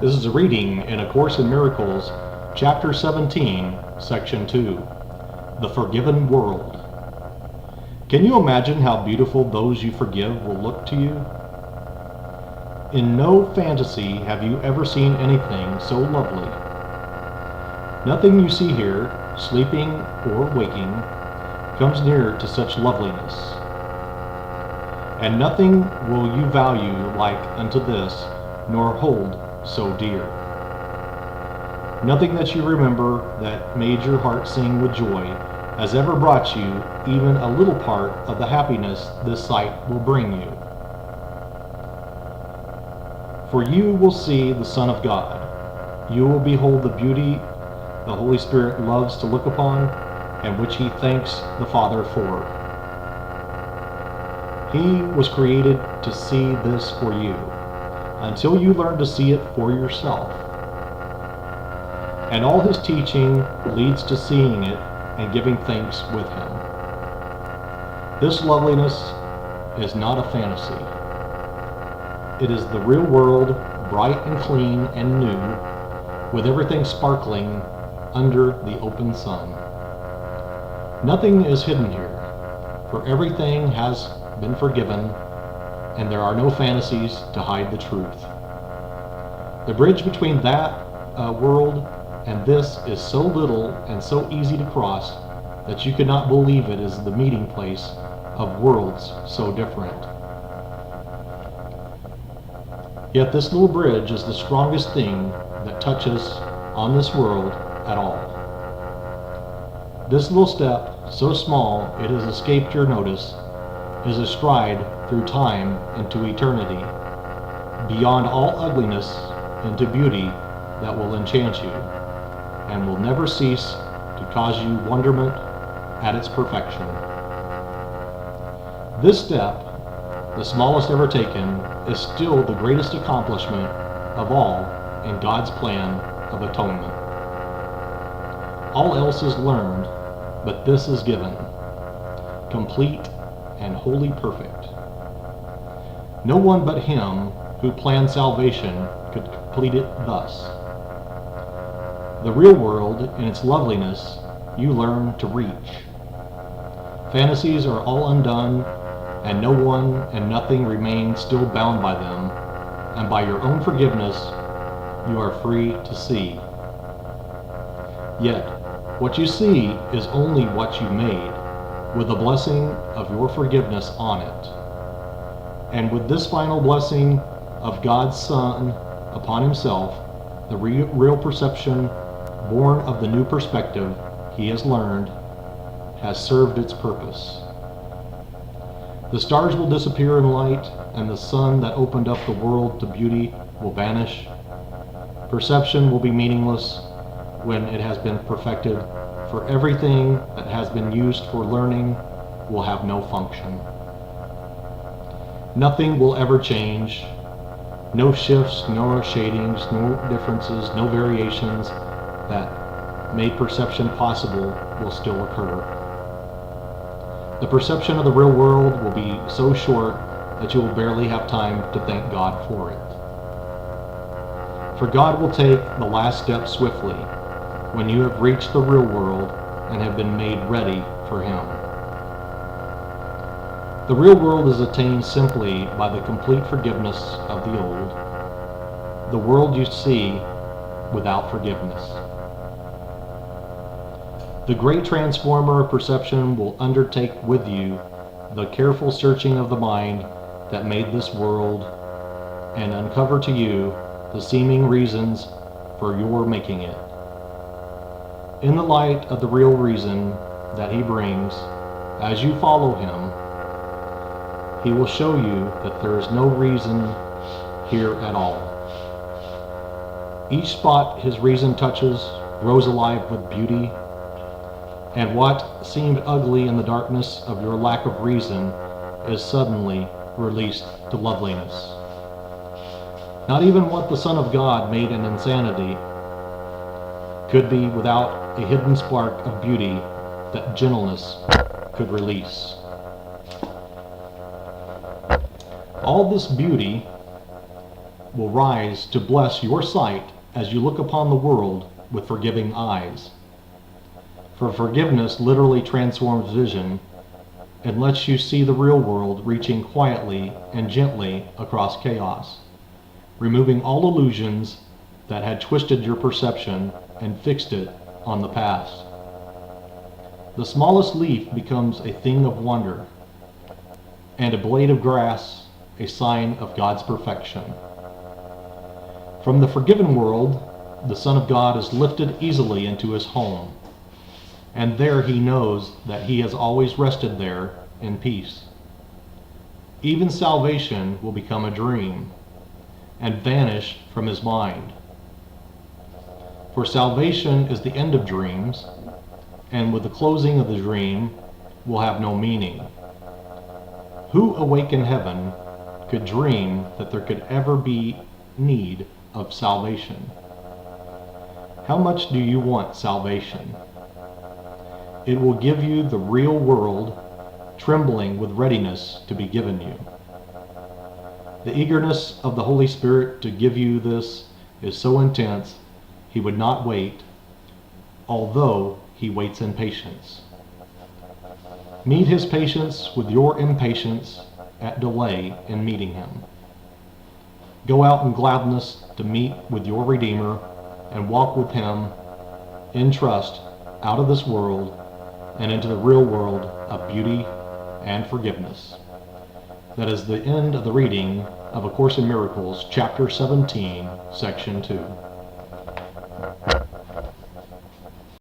This is a reading in A Course in Miracles, Chapter 17, Section 2, The Forgiven World. Can you imagine how beautiful those you forgive will look to you? In no fantasy have you ever seen anything so lovely. Nothing you see here, sleeping or waking, comes near to such loveliness. And nothing will you value like unto this, nor hold so dear. Nothing that you remember that made your heart sing with joy has ever brought you even a little part of the happiness this sight will bring you. For you will see the Son of God. You will behold the beauty the Holy Spirit loves to look upon, and which he thanks the Father for. He was created to see this for you, until you learn to see it for yourself. And all his teaching leads to seeing it and giving thanks with him. This loveliness is not a fantasy. It is the real world, bright and clean and new, with everything sparkling under the open sun. Nothing is hidden here, for everything has been forgiven, and there are no fantasies to hide the truth. The bridge between that world and this is so little and so easy to cross that you could not believe it is the meeting place of worlds so different. Yet this little bridge is the strongest thing that touches on this world at all. This little step, so small it has escaped your notice, is a stride through time into eternity, beyond all ugliness into beauty that will enchant you, and will never cease to cause you wonderment at its perfection. This step, the smallest ever taken, is still the greatest accomplishment of all in God's plan of atonement. All else is learned, but this is given, complete and wholly perfect. No one but him who planned salvation could complete it thus. The real world, in its loveliness, you learn to reach. Fantasies are all undone, and no one and nothing remain still bound by them, and by your own forgiveness, you are free to see. Yet, what you see is only what you made, with the blessing of your forgiveness on it. And with this final blessing of God's Son upon himself, the real perception, born of the new perspective he has learned, has served its purpose. The stars will disappear in light, and the sun that opened up the world to beauty will vanish. Perception will be meaningless when it has been perfected, for everything that has been used for learning will have no function. Nothing will ever change. No shifts, no shadings, no differences, no variations that made perception possible will still occur. The perception of the real world will be so short that you will barely have time to thank God for it. For God will take the last step swiftly when you have reached the real world and have been made ready for him. The real world is attained simply by the complete forgiveness of the old, the world you see without forgiveness. The great transformer of perception will undertake with you the careful searching of the mind that made this world, and uncover to you the seeming reasons for your making it. In the light of the real reason that he brings, as you follow him, he will show you that there is no reason here at all. Each spot his reason touches grows alive with beauty, and what seemed ugly in the darkness of your lack of reason is suddenly released to loveliness. Not even what the Son of God made an insanity could be without a hidden spark of beauty that gentleness could release. All this beauty will rise to bless your sight as you look upon the world with forgiving eyes. For forgiveness literally transforms vision and lets you see the real world reaching quietly and gently across chaos, removing all illusions that had twisted your perception and fixed it on the past. The smallest leaf becomes a thing of wonder, and a blade of grass a sign of God's perfection. From the forgiven world, the Son of God is lifted easily into his home, and there he knows that he has always rested there in peace. Even salvation will become a dream and vanish from his mind. For salvation is the end of dreams, and with the closing of the dream will have no meaning. Who awake in heaven could dream that there could ever be need of salvation? How much do you want salvation? It will give you the real world, trembling with readiness to be given you. The eagerness of the Holy Spirit to give you this is so intense, he would not wait, although he waits in patience. Meet his patience with your impatience at delay in meeting him. Go out in gladness to meet with your Redeemer and walk with him in trust out of this world and into the real world of beauty and forgiveness. That is the end of the reading of A Course in Miracles, Chapter 17, Section 2.